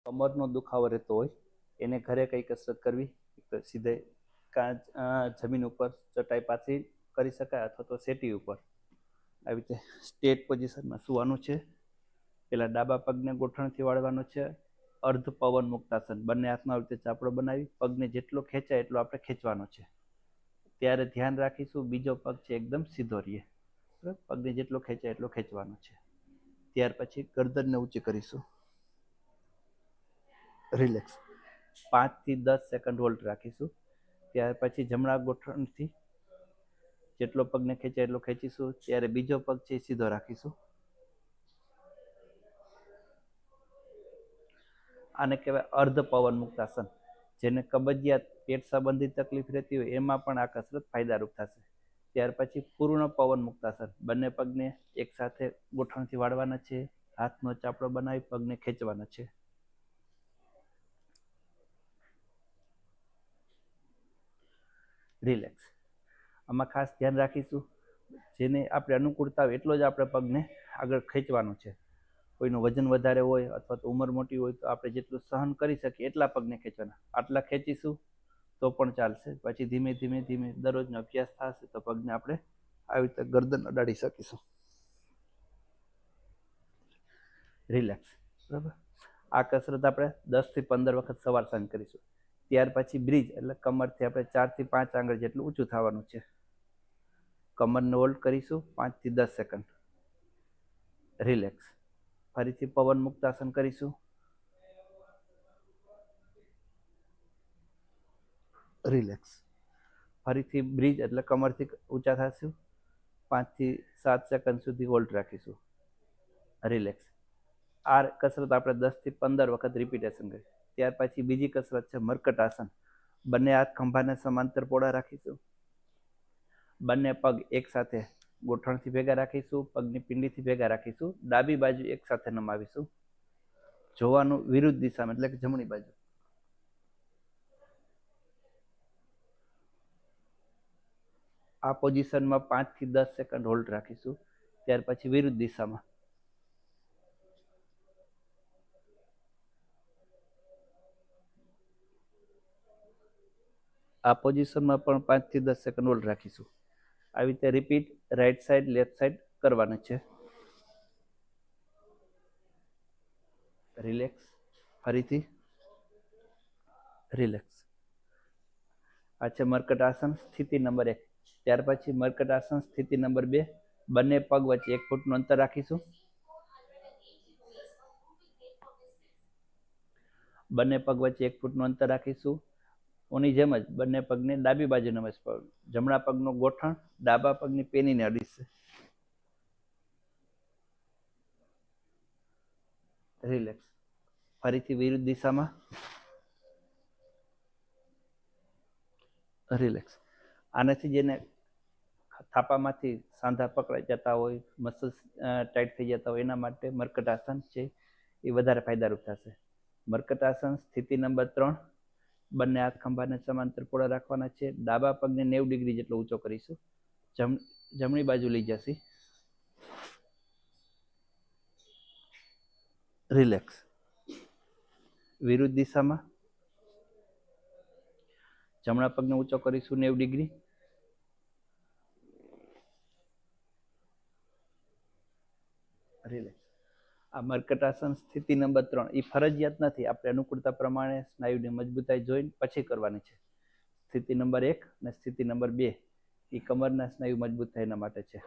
કમરનો દુખાવો રહેતો હોય એને ઘરે કઈ કસરત કરવી, તો સીધે જમીન ઉપર ચટાઈ પાથરી કરી શકાય અથવા તો સેટી ઉપર આવી રીતે સ્ટેટ પોઝિશનમાં સુવાનું છે. પેલા ડાબા પગને ગોઠણથી વાળવાનો છે. અર્ધ પવન મુક્તાસન, બંને હાથમાં આવી રીતે ચાપડો બનાવી પગને જેટલો ખેંચાય એટલો આપણે ખેંચવાનો છે. ત્યારે ધ્યાન રાખીશું બીજો પગ છે એકદમ સીધો રહે. બરાબર, પગને જેટલો ખેંચાય એટલો ખેંચવાનો છે. ત્યાર પછી ગરદનને ઊંચી કરીશું. રિલેક્સ 5 થી 10 સેકન્ડ હોલ્ડ રાખીશું. ત્યાર પછી જમણા ગોઠણથી જેટલો પગને ખેંચાય એટલો ખેંચીશું. ત્યારે બીજો પગ છે સીધો રાખીશું. આને કહેવાય અર્ધ પવન મુક્તાસન. જેને કબજિયાત, પેટ સંબંધિત તકલીફ રહેતી હોય એમાં પણ આ કસરત ફાયદારૂપ થશે. ત્યાર પછી પૂર્ણ પવન મુક્તાસન, બંને પગને એક સાથે ગોઠણથી વાળવાના છે. હાથનો ચાપડો બનાવી પગને ખેંચવાના છે. રિલેક્સ. આમાં ખાસ ધ્યાન રાખીશું જેને આપણે અનુકૂળતા હોય એટલો જ આપણે પગને આગળ ખેંચવાનો છે. કોઈનું વજન વધારે હોય અથવા તો ઉંમર મોટી હોય તો આપણે જેટલું સહન કરી શકીએ એટલા પગને ખેંચવાના. આટલા ખેંચીશું તો પણ ચાલશે. પછી ધીમે ધીમે ધીમે દરરોજનો અભ્યાસ થશે તો પગને આપણે આવી રીતે ગરદન અડાડી શકીશું. રિલેક્સ. બરાબર, આ કસરત આપણે 10 થી 15 વખત સવાર સાંજ કરીશું. ત્યાર પછી બ્રિજ એટલે કમરથી આપણે 4 થી 5 આંગળ જેટલું ઊંચું થવાનું છે. કમરને હોલ્ડ કરીશું 5 થી 10 સેકન્ડ. રિલેક્સ. ફરીથી પવન મુક્તાસન કરીશું. રિલેક્સ. ફરીથી બ્રિજ એટલે કમરથી ઊંચા થશું. 5 થી 7 સેકન્ડ સુધી હોલ્ડ રાખીશું. રિલેક્સ. આ કસરત આપણે 10 થી 15 વખત રિપીટેશન કરીશું. ત્યાર પછી બીજી કસરત છે મર્કટાસન. બંને હાથ ખંભાને સમાંતર પોળા રાખીશું. બંને પગ એક સાથે ગોઠણથી ભેગા રાખીશું. પગની પિંડીથી ભેગા રાખીશું. ડાબી બાજુ એક સાથે નમાવીશું. જોવાનું વિરુદ્ધ દિશામાં એટલે કે જમણી બાજુ. આ પોઝિશનમાં 5 થી 10 સેકન્ડ હોલ્ડ રાખીશું. ત્યાર પછી વિરુદ્ધ દિશામાં. આ પોઝિશનમાં પણ 5 થી 10 સેકન્ડ હોલ્ડ રાખીશું. આવી રીતે repeat right side left side કરવાનું છે. રિલેક્સ. ફરીથી રિલેક્સ. આ છે મર્કટાસન સ્થિતિ નંબર 1. ત્યાર પછી મર્કટાસન સ્થિતિ નંબર 2. બંને પગ વચ્ચે 1 ફૂટનું અંતર રાખીશું. બંને પગ વચ્ચે 1 ફૂટનું અંતર રાખીશું. ઓની જેમ જ બંને પગને ડાબી બાજુ નમસ્કાર. જમણા પગનો ગોઠણ ડાબા પગની પેનીને અડીશે. રિલેક્સ. ફરીથી વિરુદ્ધ દિશામાં. રિલેક્સ. આનાથી જેને થાપામાંથી સાંધા પકડાઈ જતા હોય, મસલ્સ ટાઈટ થઈ જતા હોય એના માટે મર્કટાસન છે એ વધારે ફાયદારૂપ થશે. મર્કટાસન સ્થિતિ નંબર 3. બંને હાથ ખંભાને સમાંતર પોળા રાખવાના છે. ડાબા પગને 90 ડિગ્રી જેટલો ઊંચો કરીશું. જમણી બાજુ લઈ જશે. રિલેક્સ. વિરુદ્ધ દિશામાં. જમણા પગને ઊંચો કરીશું 90 ડિગ્રી. રિલેક્સ. આ મર્કટાસન સ્થિતિ નંબર 3 એ ફરજિયાત નથી, આપણે અનુકૂળતા પ્રમાણે સ્નાયુની મજબૂતાઈ જોઈને પછી કરવાની છે. સ્થિતિ નંબર 1 અને સ્થિતિ નંબર 2 એ કમરના સ્નાયુ મજબૂત થાય એના માટે છે.